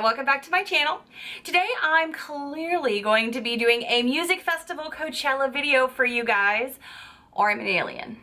welcome back to my channel. Today I'm clearly going to be doing a music festival Coachella video for you guys, or I'm an alien.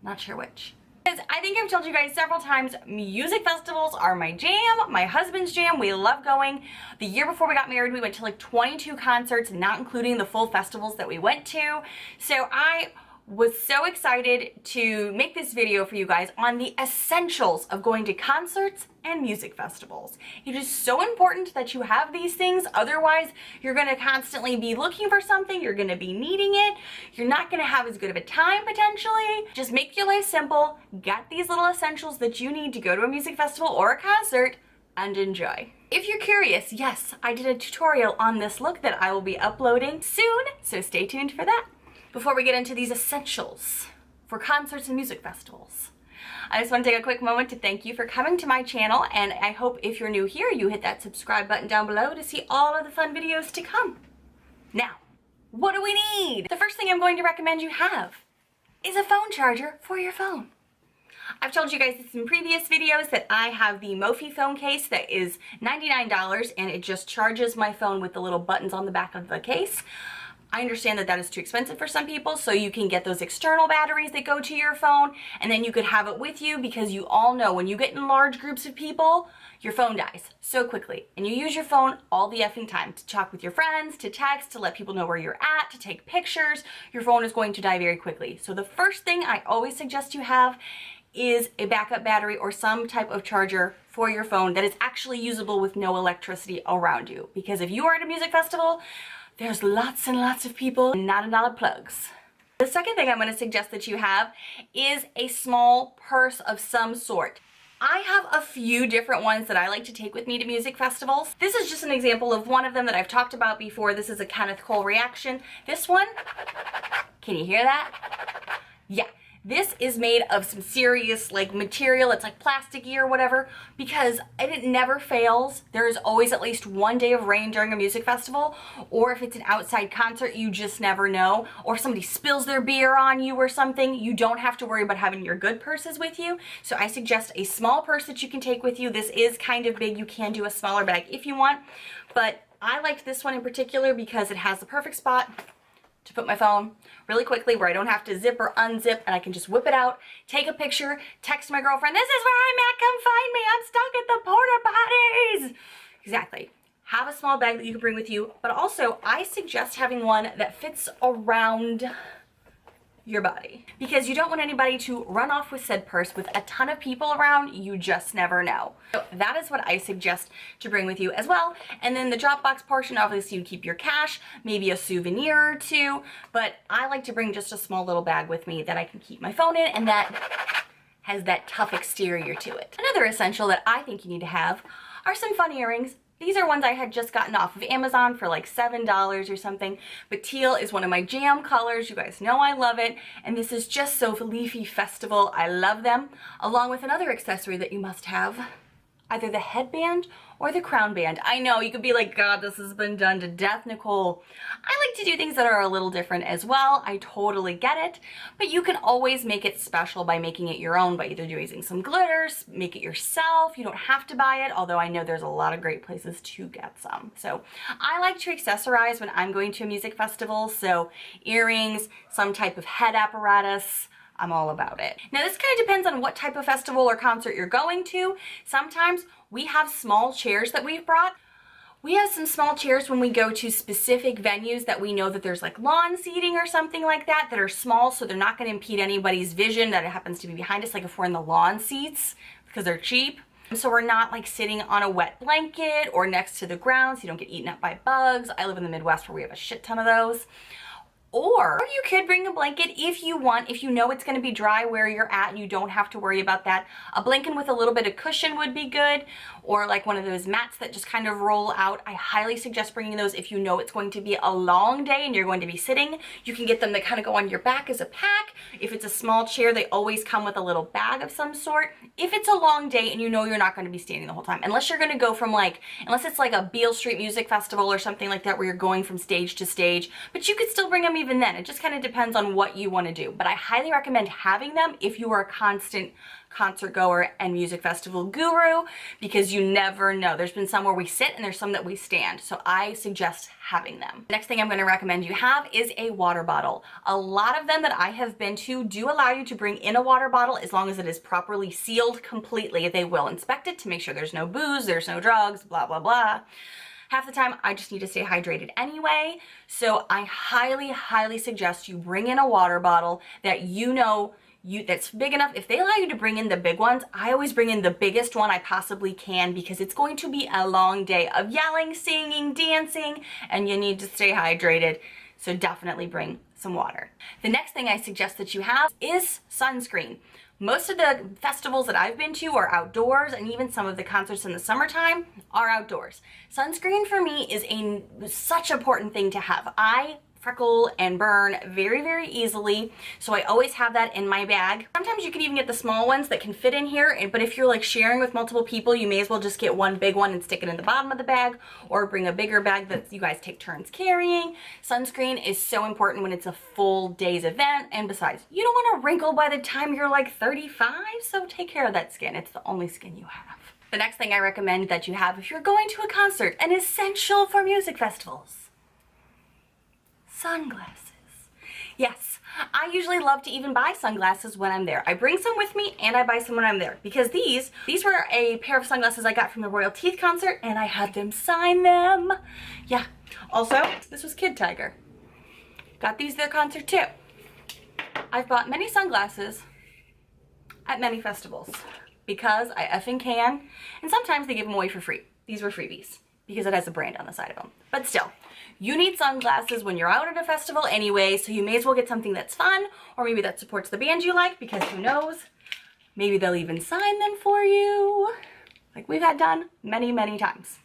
Not sure which. Because I think I've told you guys several times, music festivals are my jam, my husband's jam. We love going. The year before we got married, we went to like 22 concerts, not including the full festivals that we went to. So I was so excited to make this video for you guys on the essentials of going to concerts and music festivals. It is so important that you have these things, otherwise you're going to constantly be looking for something, you're going to be needing it, you're not going to have as good of a time potentially. Just make your life simple, get these little essentials that you need to go to a music festival or a concert and enjoy. If you're curious, yes, I did a tutorial on this look that I will be uploading soon, so stay tuned for that. Before we get into these essentials for concerts and music festivals, I just want to take a quick moment to thank you for coming to my channel, and I hope if you're new here, you hit that subscribe button down below to see all of the fun videos to come. Now, what do we need? The first thing I'm going to recommend you have is a phone charger for your phone. I've told you guys in previous videos that I have the Mophie phone case that is $99 and it just charges my phone with the little buttons on the back of the case. I understand that that is too expensive for some people, so you can get those external batteries that go to your phone, and then you could have it with you, because you all know when you get in large groups of people, your phone dies so quickly. And you use your phone all the effing time to talk with your friends, to text, to let people know where you're at, to take pictures. Your phone is going to die very quickly. So the first thing I always suggest you have is a backup battery or some type of charger for your phone that is actually usable with no electricity around you. Because if you are at a music festival, there's lots and lots of people and not a lot of plugs. The second thing I'm going to suggest that you have is a small purse of some sort. I have a few different ones that I like to take with me to music festivals. This is just an example of one of them that I've talked about before. This is a Kenneth Cole reaction. This one, can you hear that? Yeah. This is made of some serious like material, it's like plasticky or whatever, because it never fails. There is always at least one day of rain during a music festival, or if it's an outside concert, you just never know. Or if somebody spills their beer on you or something, you don't have to worry about having your good purses with you. So I suggest a small purse that you can take with you. This is kind of big, you can do a smaller bag if you want, but I liked this one in particular because it has the perfect spot to put my phone really quickly where I don't have to zip or unzip, and I can just whip it out, take a picture, text my girlfriend, "This is where I'm at, come find me, I'm stuck at the porta potties." Exactly. Have a small bag that you can bring with you, but also I suggest having one that fits around your body, because you don't want anybody to run off with said purse with a ton of people around. You just never know. So that is what I suggest to bring with you as well. And then the Dropbox portion, obviously you keep your cash, maybe a souvenir or two, but I like to bring just a small little bag with me that I can keep my phone in and that has that tough exterior to it. Another essential that I think you need to have are some fun earrings. These are ones I had just gotten off of Amazon for like $7 or something, but teal is one of my jam colors. You guys know I love it, and this is just so leafy festival. I love them, along with another accessory that you must have, either the headband or the crown band. I know, you could be like, God, this has been done to death, Nichole. I like to do things that are a little different as well. I totally get it, but you can always make it special by making it your own, by either using some glitters, make it yourself. You don't have to buy it, although I know there's a lot of great places to get some. So I like to accessorize when I'm going to a music festival, so earrings, some type of head apparatus, I'm all about it. Now this kind of depends on what type of festival or concert you're going to. Sometimes we have small chairs that we've brought. We have some small chairs when we go to specific venues that we know that there's like lawn seating or something like that that are small, so they're not going to impede anybody's vision that it happens to be behind us, like if we're in the lawn seats, because they're cheap. So we're not like sitting on a wet blanket or next to the ground so you don't get eaten up by bugs. I live in the Midwest where we have a shit ton of those. Or you could bring a blanket if you want, if you know it's going to be dry where you're at and you don't have to worry about that. A blanket with a little bit of cushion would be good, or like one of those mats that just kind of roll out. I highly suggest bringing those if you know it's going to be a long day and you're going to be sitting. You can get them to kind of go on your back as a pack. If it's a small chair, they always come with a little bag of some sort. If it's a long day and you know you're not going to be standing the whole time, unless you're going to go from like, unless it's like a Beale Street Music Festival or something like that where you're going from stage to stage, but you could still bring them them even then. It just kind of depends on what you want to do. But I highly recommend having them if you are a constant concert goer and music festival guru, because you never know. There's been some where we sit and there's some that we stand. So I suggest having them. Next thing I'm going to recommend you have is a water bottle. A lot of them that I have been to do allow you to bring in a water bottle as long as it is properly sealed completely. They will inspect it to make sure there's no booze, there's no drugs, blah, blah, blah. Half the time, I just need to stay hydrated anyway. So I highly, highly suggest you bring in a water bottle that you know that's big enough. If they allow you to bring in the big ones, I always bring in the biggest one I possibly can, because it's going to be a long day of yelling, singing, dancing, and you need to stay hydrated. So definitely bring some water. The next thing I suggest that you have is sunscreen. Most of the festivals that I've been to are outdoors, and even some of the concerts in the summertime are outdoors. Sunscreen for me is such an important thing to have. I freckle and burn very, very easily, so I always have that in my bag. Sometimes you can even get the small ones that can fit in here, but if you're like sharing with multiple people, you may as well just get one big one and stick it in the bottom of the bag, or bring a bigger bag that you guys take turns carrying. Sunscreen is so important when it's a full day's event, and besides, you don't want to wrinkle by the time you're like 35, so take care of that skin. It's the only skin you have. The next thing I recommend that you have if you're going to a concert, an essential for music festivals: sunglasses. Yes, I usually love to even buy sunglasses when I'm there. I bring some with me and I buy some when I'm there, because these were a pair of sunglasses I got from the Royal Teeth concert, and I had them sign them. Yeah. Also, this was Kid Tiger. Got these their concert too. I've bought many sunglasses at many festivals because I effing can, and sometimes they give them away for free. These were freebies because it has a brand on the side of them. But still, you need sunglasses when you're out at a festival anyway, so you may as well get something that's fun, or maybe that supports the band you like, because who knows, maybe they'll even sign them for you, like we've had done many, many times.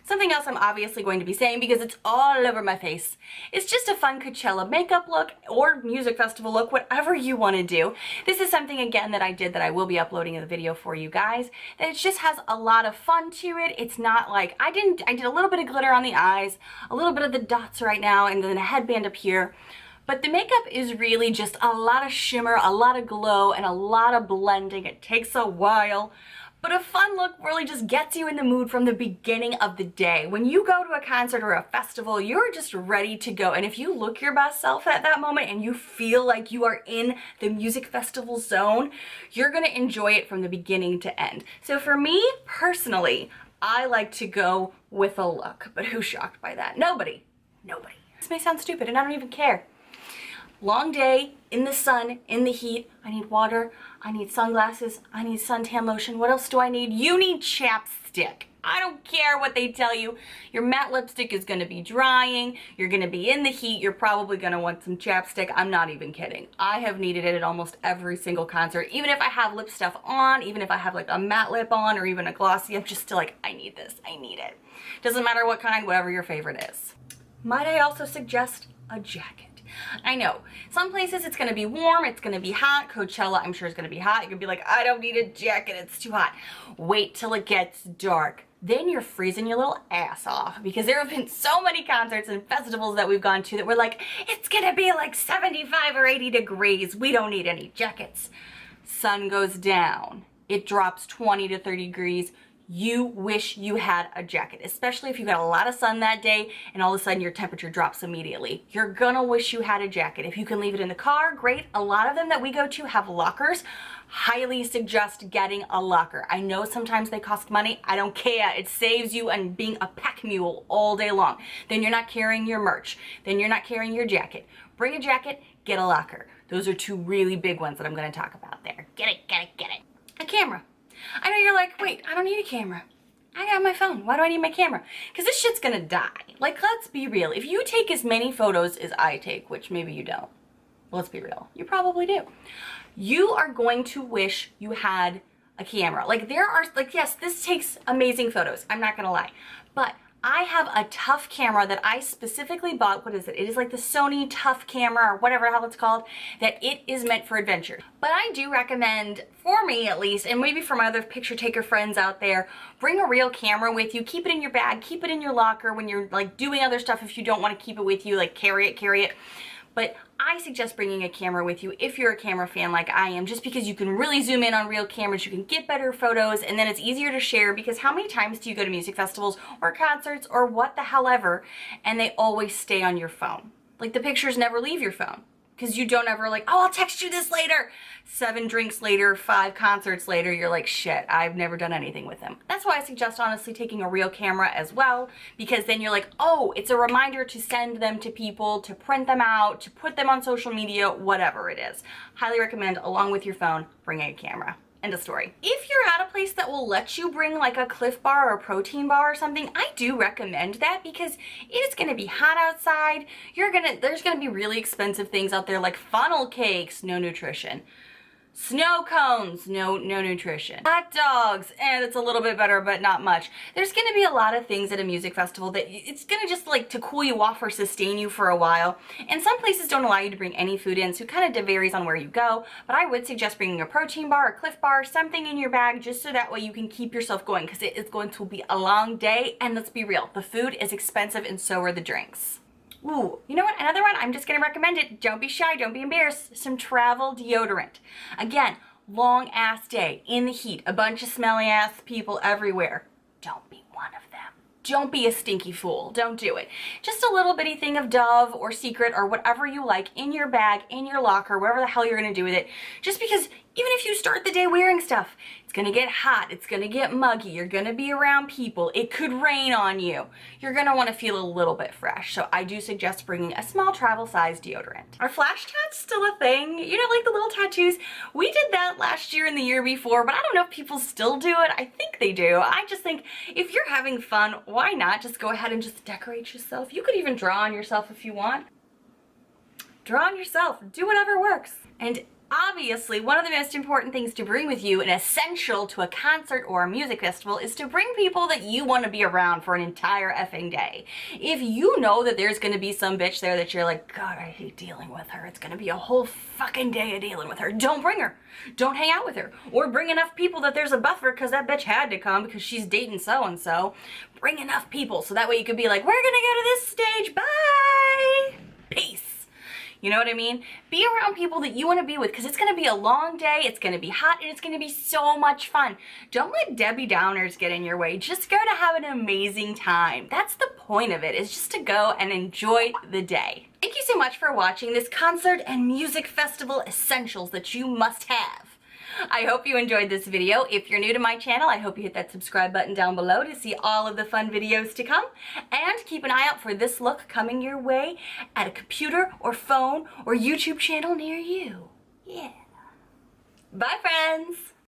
Something else I'm obviously going to be saying, because it's all over my face, is just a fun Coachella makeup look or music festival look, whatever you want to do. This is something, again, that I did that I will be uploading in the video for you guys, that it just has a lot of fun to it. It's not like, I did a little bit of glitter on the eyes, a little bit of the dots right now, and then a headband up here. But the makeup is really just a lot of shimmer, a lot of glow, and a lot of blending. It takes a while. But a fun look really just gets you in the mood from the beginning of the day. When you go to a concert or a festival, you're just ready to go. And if you look your best self at that moment and you feel like you are in the music festival zone, you're gonna enjoy it from the beginning to end. So for me, personally, I like to go with a look. But who's shocked by that? Nobody. Nobody. This may sound stupid, and I don't even care. Long day, in the sun, in the heat. I need water, I need sunglasses, I need suntan lotion. What else do I need? You need chapstick. I don't care what they tell you. Your matte lipstick is gonna be drying, you're gonna be in the heat, you're probably gonna want some chapstick. I'm not even kidding. I have needed it at almost every single concert. Even if I have lip stuff on, even if I have like a matte lip on or even a glossy, I'm just still like, I need this, I need it. Doesn't matter what kind, whatever your favorite is. Might I also suggest a jacket? I know, some places it's gonna be warm, it's gonna be hot. Coachella, I'm sure, is gonna be hot. You're gonna be like, I don't need a jacket, it's too hot. Wait till it gets dark. Then you're freezing your little ass off, because there have been so many concerts and festivals that we've gone to that we're like, it's gonna be like 75 or 80 degrees. We don't need any jackets. Sun goes down. It drops 20 to 30 degrees. You wish you had a jacket, especially if you got a lot of sun that day and all of a sudden your temperature drops immediately. You're gonna wish you had a jacket. If you can leave it in the car, great. A lot of them that we go to have lockers. Highly suggest getting a locker. I know sometimes they cost money. I don't care. It saves you on being a pack mule all day long. Then you're not carrying your merch. Then you're not carrying your jacket. Bring a jacket, get a locker. Those are two really big ones that I'm gonna talk about there. Get it, get it, get it. A camera. I know you're like, wait, I don't need a camera. I got my phone. Why do I need my camera? Because this shit's gonna die. Like, let's be real. If you take as many photos as I take, which maybe you don't, let's be real, you probably do, you are going to wish you had a camera. Like, there are, like, yes, this takes amazing photos. I'm not gonna lie. But I have a Tough camera that I specifically bought. What is it? It is like the Sony Tough camera, or whatever the hell it's called, that it is meant for adventure. But I do recommend, for me at least, and maybe for my other picture taker friends out there, bring a real camera with you. Keep it in your bag, keep it in your locker when you're like doing other stuff. If you don't want to keep it with you, like carry it, carry it. but I suggest bringing a camera with you if you're a camera fan like I am, just because you can really zoom in on real cameras, you can get better photos, and then it's easier to share, because how many times do you go to music festivals or concerts or what the hell ever, and they always stay on your phone? Like, the pictures never leave your phone, because you don't ever like, oh, I'll text you this later. 7 drinks later, 5 concerts later, you're like, shit, I've never done anything with them. That's why I suggest, honestly, taking a real camera as well, because then you're like, oh, it's a reminder to send them to people, to print them out, to put them on social media, whatever it is. Highly recommend, along with your phone, bringing a camera. End of story. If you're at a place that will let you bring like a Cliff Bar or a protein bar or something, I do recommend that, because it is going to be hot outside. There's going to be really expensive things out there like funnel cakes, no nutrition. Snow cones, no nutrition. Hot dogs, it's a little bit better, but not much. There's gonna be a lot of things at a music festival that it's gonna just like to cool you off or sustain you for a while. And some places don't allow you to bring any food in, so it kind of varies on where you go. But I would suggest bringing a protein bar, a Cliff Bar, something in your bag, just so that way you can keep yourself going, because it is going to be a long day. And let's be real, the food is expensive and so are the drinks. Ooh, you know what? Another one, I'm just gonna recommend it. Don't be shy, don't be embarrassed. Some travel deodorant. Again, long ass day, in the heat, a bunch of smelly ass people everywhere. Don't be one of them. Don't be a stinky fool. Don't do it. Just a little bitty thing of Dove or Secret or whatever you like in your bag, in your locker, wherever the hell you're gonna do with it. Just because even if you start the day wearing stuff, it's gonna get hot, it's gonna get muggy, you're gonna be around people, it could rain on you. You're gonna wanna feel a little bit fresh. So I do suggest bringing a small travel size deodorant. Are flash tats still a thing? You know, like the little tattoos? We did that last year and the year before, but I don't know if people still do it. I think they do. I just think if you're having fun, why not just go ahead and just decorate yourself? You could even draw on yourself if you want. Draw on yourself, do whatever works. And obviously, one of the most important things to bring with you, and essential to a concert or a music festival, is to bring people that you want to be around for an entire effing day. If you know that there's going to be some bitch there that you're like, God, I hate dealing with her, it's going to be a whole fucking day of dealing with her, don't bring her. Don't hang out with her. Or bring enough people that there's a buffer, because that bitch had to come because she's dating so-and-so. Bring enough people so that way you could be like, we're going to go to this stage, bye! Peace. You know what I mean? Be around people that you want to be with, because it's going to be a long day, it's going to be hot, and it's going to be so much fun. Don't let Debbie Downers get in your way. Just go to have an amazing time. That's the point of it, is just to go and enjoy the day. Thank you so much for watching this concert and music festival essentials that you must have. I hope you enjoyed this video. If you're new to my channel, I hope you hit that subscribe button down below to see all of the fun videos to come. And keep an eye out for this look coming your way at a computer or phone or YouTube channel near you. Yeah. Bye, friends.